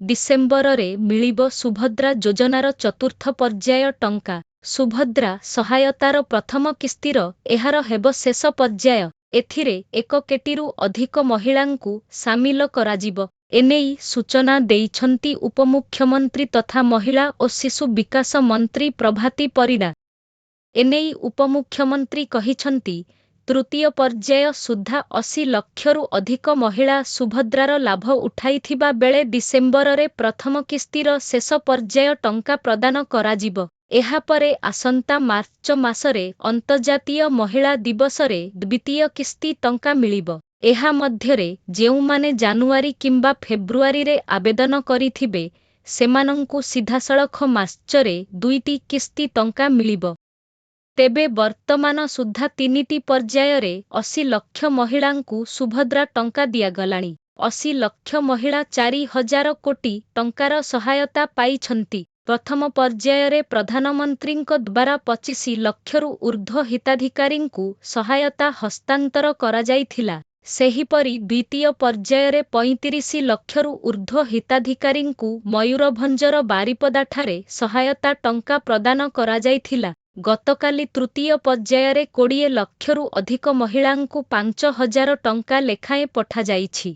ଡିସେମ୍ବରରେ ମିଳିବ ସୁଭଦ୍ରା ଯୋଜନାର ଚତୁର୍ଥ ପର୍ଯ୍ୟାୟ ଟଙ୍କା। ସୁଭଦ୍ରା ସହାୟତାର ପ୍ରଥମ କିସ୍ତିର ଏହାର ହେବ ଶେଷ ପର୍ଯ୍ୟାୟ। ଏଥିରେ 1 କୋଟିରୁ ଅଧିକ ମହିଳାଙ୍କୁ ସାମିଲ କରାଯିବ। ଏନେଇ ସୂଚନା ଦେଇଛନ୍ତି ଉପମୁଖ୍ୟମନ୍ତ୍ରୀ ତଥା ମହିଳା ଓ ଶିଶୁ ବିକାଶ ମନ୍ତ୍ରୀ ପ୍ରଭାତୀ ପରିଡ଼ା। ଏନେଇ ଉପମୁଖ୍ୟମନ୍ତ୍ରୀ କହିଛନ୍ତି, ତୃତୀୟ ପର୍ଯ୍ୟାୟ ସୁଦ୍ଧା 80 ଲକ୍ଷରୁ ଅଧିକ ମହିଳା ସୁଭଦ୍ରାର ଲାଭ ଉଠାଇଥିବା ବେଳେ ଡିସେମ୍ବରରେ ପ୍ରଥମ କିସ୍ତିର ଶେଷ ପର୍ଯ୍ୟାୟ ଟଙ୍କା ପ୍ରଦାନ କରାଯିବ। ଏହାପରେ ଆସନ୍ତା ମାର୍ଚ୍ଚ ମାସରେ ଅନ୍ତର୍ଜାତୀୟ ମହିଳା ଦିବସରେ ଦ୍ୱିତୀୟ କିସ୍ତି ଟଙ୍କା ମିଳିବ। ଏହା ମଧ୍ୟରେ ଯେଉଁମାନେ ଜାନୁଆରୀ କିମ୍ବା ଫେବୃଆରୀରେ ଆବେଦନ କରିଥିବେ, ସେମାନଙ୍କୁ ସିଧାସଳଖ ମାର୍ଚ୍ଚରେ 2ଟି କିସ୍ତି ଟଙ୍କା ମିଳିବ। ତେବେ ବର୍ତ୍ତମାନ ସୁଦ୍ଧା 3ଟି ପର୍ଯ୍ୟାୟରେ 80 ଲକ୍ଷ ମହିଳାଙ୍କୁ ସୁଭଦ୍ରା ଟଙ୍କା ଦିଆଗଲାଣି। 80 ଲକ୍ଷ ମହିଳା 4,000 କୋଟି ଟଙ୍କାର ସହାୟତା ପାଇଛନ୍ତି। ପ୍ରଥମ ପର୍ଯ୍ୟାୟରେ ପ୍ରଧାନମନ୍ତ୍ରୀଙ୍କ ଦ୍ୱାରା 25 ଲକ୍ଷରୁ ଊର୍ଦ୍ଧ୍ୱ ହିତାଧିକାରୀଙ୍କୁ ସହାୟତା ହସ୍ତାନ୍ତର କରାଯାଇଥିଲା। ସେହିପରି ଦ୍ୱିତୀୟ ପର୍ଯ୍ୟାୟରେ 35 ଲକ୍ଷରୁ ଊର୍ଦ୍ଧ୍ୱ ହିତାଧିକାରୀଙ୍କୁ ମୟୂରଭଞ୍ଜର ବାରିପଦାଠାରେ ସହାୟତା ଟଙ୍କା ପ୍ରଦାନ କରାଯାଇଥିଲା। ଗତକାଲି ତୃତୀୟ ପର୍ଯ୍ୟାୟରେ 20 ଲକ୍ଷରୁ ଅଧିକ ମହିଳାଙ୍କୁ 5,000 ଟଙ୍କା ଲେଖାଏଁ ପଠାଯାଇଛି।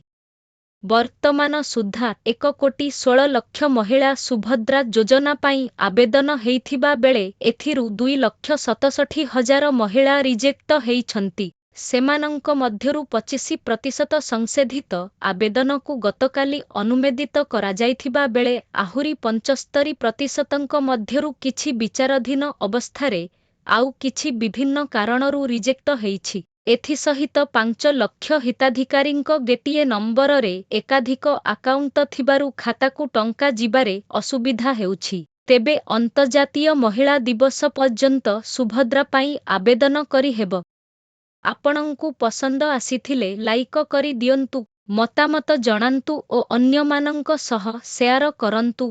ବର୍ତ୍ତମାନ ସୁଦ୍ଧା 1 କୋଟି 16 ଲକ୍ଷ ମହିଳା ସୁଭଦ୍ରା ଯୋଜନା ପାଇଁ ଆବେଦନ ହେଇଥିବା ବେଳେ ଏଥିରୁ 2,67,000 ମହିଳା ରିଜେକ୍ଟ ହେଇଛନ୍ତି। ସେମାନଙ୍କ ମଧ୍ୟରୁ 25% ସଂଶୋଧିତ ଆବେଦନକୁ ଗତକାଲି ଅନୁମୋଦିତ କରାଯାଇଥିବା ବେଳେ ଆହୁରି 75%ଙ୍କ ମଧ୍ୟରୁ କିଛି ବିଚାରାଧୀନ ଅବସ୍ଥାରେ, ଆଉ କିଛି ବିଭିନ୍ନ କାରଣରୁ ରିଜେକ୍ଟ ହେଇଛି। ଏଥିସହିତ 5 ଲକ୍ଷ ହିତାଧିକାରୀଙ୍କ ଗୋଟିଏ ନମ୍ବରରେ ଏକାଧିକ ଆକାଉଣ୍ଟ ଥିବାରୁ ଖାତାକୁ ଟଙ୍କା ଯିବାରେ ଅସୁବିଧା ହେଉଛି। ତେବେ ଅନ୍ତର୍ଜାତୀୟ ମହିଳା ଦିବସ ପର୍ଯ୍ୟନ୍ତ ସୁଭଦ୍ରା ପାଇଁ ଆବେଦନ କରିହେବ। ଆପଣଙ୍କୁ ପସନ୍ଦ ଆସିଥିଲେ ଲାଇକ୍ କରି ଦିଅନ୍ତୁ, ମତାମତ ଜଣାନ୍ତୁ ଓ ଅନ୍ୟମାନଙ୍କ ସହ ସେୟାର କରନ୍ତୁ।